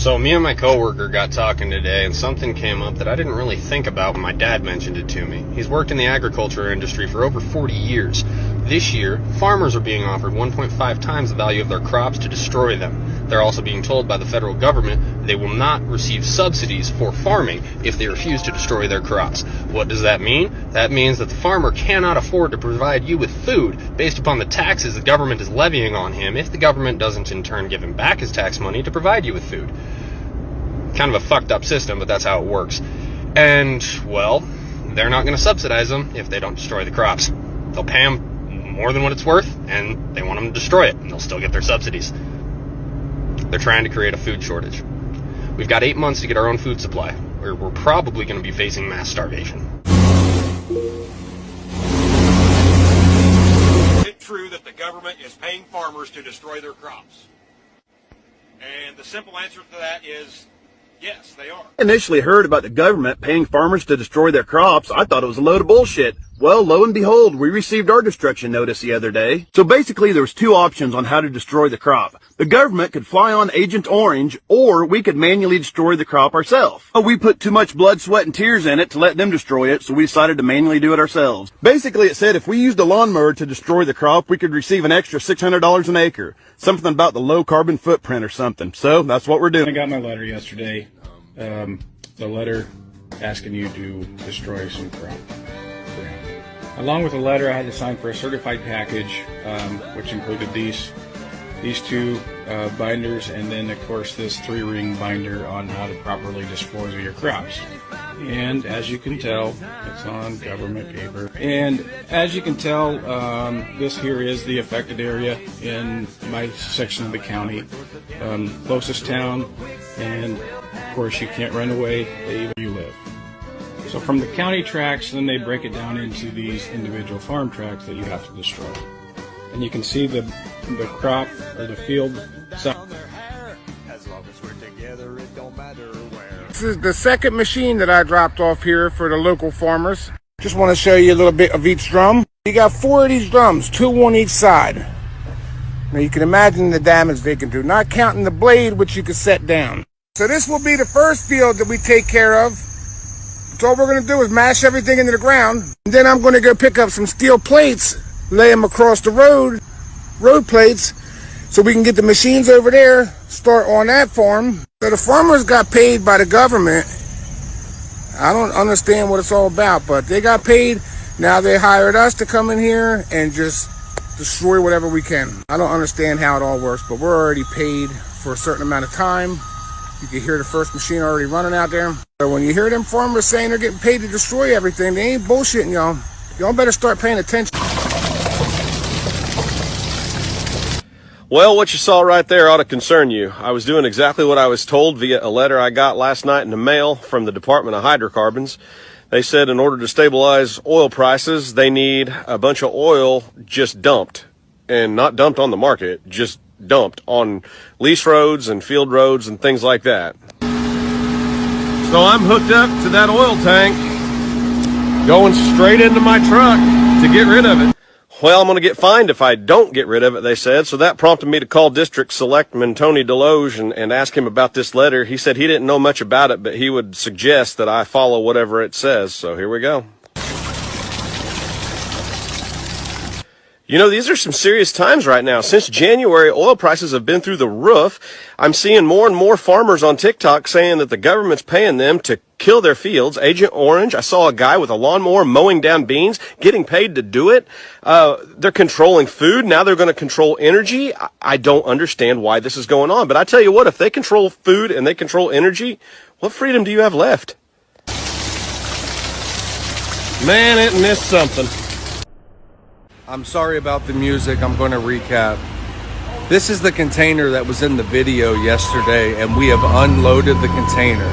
So me and my coworker got talking today, and something came up that I didn't really think about when my dad mentioned it to me. He's worked in the agriculture industry for over 40 years. This year, farmers are being offered 1.5 times the value of their crops to destroy them. They're also being told by the federal government they will not receive subsidies for farming if they refuse to destroy their crops. What does that mean? That means that the farmer cannot afford to provide you with food based upon the taxes the government is levying on him if the government doesn't in turn give him back his tax money to provide you with food. Kind of a fucked up system, but that's how it works. And, well, they're not going to subsidize them if they don't destroy the crops. They'll pay them more than what it's worth, and they want them to destroy it, and they'll still get their subsidies. They're trying to create a food shortage. We've got 8 months to get our own food supply, or we're probably going to be facing mass starvation. Is it true that the government is paying farmers to destroy their crops? And the simple answer to that is yes, they are. Initially heard about the government paying farmers to destroy their crops, I thought it was a load of bullshit. Well, lo and behold, we received our destruction notice the other day. So basically there was two options on how to destroy the crop. The government could fly on Agent Orange, or we could manually destroy the crop ourselves. But we put too much blood, sweat, and tears in it to let them destroy it, so we decided to manually do it ourselves. Basically it said if we used a lawnmower to destroy the crop, we could receive an extra $600 an acre. Something about the low carbon footprint or something. So that's what we're doing. I got my letter yesterday. The letter asking you to destroy some crop. Along with the letter, I had to sign for a certified package, which included these two binders, and then of course this 3-ring binder on how to properly dispose of your crops. And as you can tell, it's on government paper. And as you can tell, this here is the affected area in my section of the county, closest town, and of course you can't run away where you live. So from the county tracts, then they break it down into these individual farm tracts that you have to destroy. And you can see the crop or the field. This is the second machine that I dropped off here for the local farmers. Just want to show you a little bit of each drum. You got 4 of these drums, 2 on each side. Now you can imagine the damage they can do, not counting the blade which you can set down. So this will be the first field that we take care of. So all we're going to do is mash everything into the ground. And then I'm going to go pick up some steel plates, lay them across the road plates, so we can get the machines over there, start on that farm. So the farmers got paid by the government. I don't understand what it's all about, but they got paid. Now they hired us to come in here and just destroy whatever we can. I don't understand how it all works, but we're already paid for a certain amount of time. You can hear the first machine already running out there. So when you hear them farmers saying they're getting paid to destroy everything, they ain't bullshitting y'all. Y'all better start paying attention. Well, what you saw right there ought to concern you. I was doing exactly what I was told via a letter I got last night in the mail from the Department of Hydrocarbons. They said in order to stabilize oil prices, they need a bunch of oil just dumped. And not dumped on the market, just dumped on lease roads and field roads and things like that. So I'm hooked up to that oil tank, going straight into my truck to get rid of it. Well, I'm going to get fined if I don't get rid of it, they said. So that prompted me to call District Selectman Tony Deloge and ask him about this letter. He said he didn't know much about it, but he would suggest that I follow whatever it says. So here we go. You know, these are some serious times right now. Since January, oil prices have been through the roof. I'm seeing more and more farmers on TikTok saying that the government's paying them to kill their fields. Agent Orange, I saw a guy with a lawnmower mowing down beans, getting paid to do it. They're controlling food. Now they're going to control energy. I don't understand why this is going on. But I tell you what, if they control food and they control energy, what freedom do you have left? Man, isn't this something? I'm sorry about the music. I'm going to recap. This is the container that was in the video yesterday, and we have unloaded the container.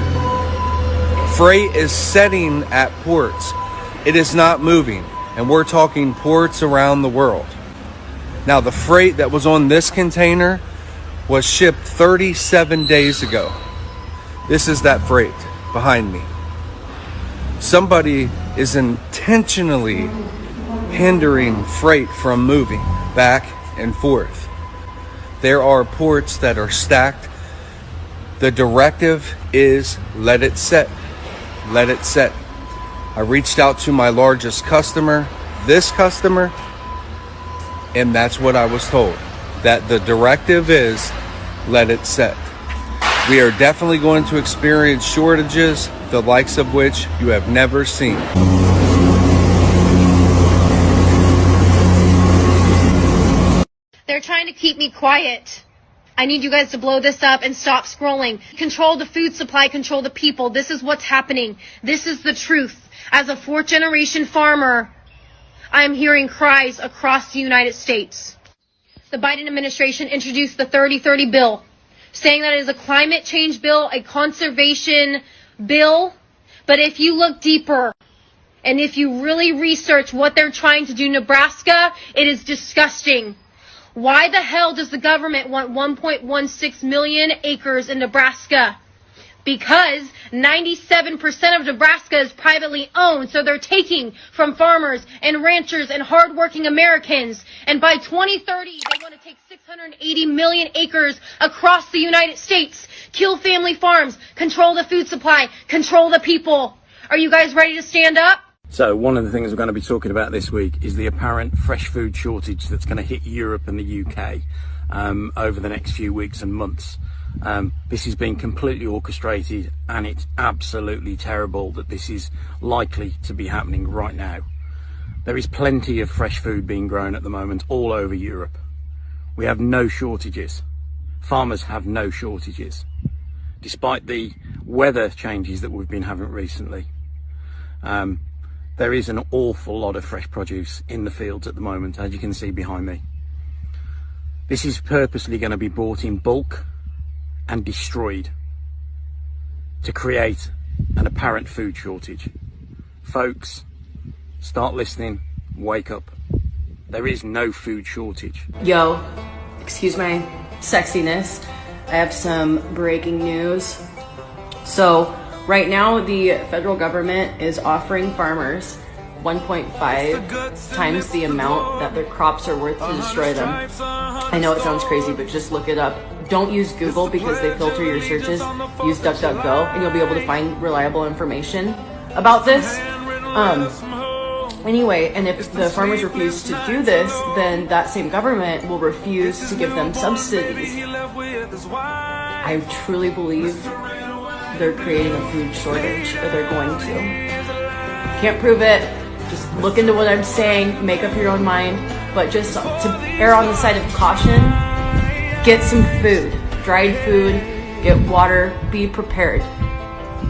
Freight is setting at ports. It is not moving, and we're talking ports around the world. Now, the freight that was on this container was shipped 37 days ago. This is that freight behind me. Somebody is intentionally hindering freight from moving back and forth. There are ports that are stacked The directive is let it set. Let it set. I reached out to my largest customer, this customer, and that's what I was told. That the directive is let it set. We are definitely going to experience shortages, the likes of which you have never seen. They're trying to keep me quiet. I need you guys to blow this up and stop scrolling. Control the food supply, control the people. This is what's happening. This is the truth. As a fourth-generation farmer, I am hearing cries across the United States. The Biden administration introduced the 30-30 bill, saying that it is a climate change bill, a conservation bill. But if you look deeper and if you really research what they're trying to do in Nebraska, it is disgusting. Why the hell does the government want 1.16 million acres in Nebraska? Because 97% of Nebraska is privately owned, so they're taking from farmers and ranchers and hardworking Americans. And by 2030, they want to take 680 million acres across the United States, kill family farms, control the food supply, control the people. Are you guys ready to stand up? So one of the things we're going to be talking about this week is the apparent fresh food shortage that's going to hit Europe and the UK over the next few weeks and months. This is being completely orchestrated, and it's absolutely terrible that this is likely to be happening right now. There is plenty of fresh food being grown at the moment all over Europe. We have no shortages. Farmers have no shortages, despite the weather changes that we've been having recently. There is an awful lot of fresh produce in the fields at the moment, as you can see behind me. This is purposely going to be bought in bulk and destroyed to create an apparent food shortage. Folks, start listening, wake up. There is no food shortage. Yo, excuse my sexiness. I have some breaking news. So, right now, the federal government is offering farmers 1.5 times the amount that their crops are worth to destroy them. I know it sounds crazy, but just look it up. Don't use Google because they filter your searches. Use DuckDuckGo and you'll be able to find reliable information about this. Anyway, and if the farmers refuse to do this, then that same government will refuse to give them subsidies. I truly believe they're creating a food shortage, or they're going to. Can't prove it. Just look into what I'm saying, make up your own mind, but just to err on the side of caution, get some food, dried food, get water, be prepared.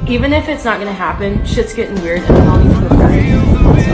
Even if it's not gonna happen, shit's getting weird and we all need to prepare.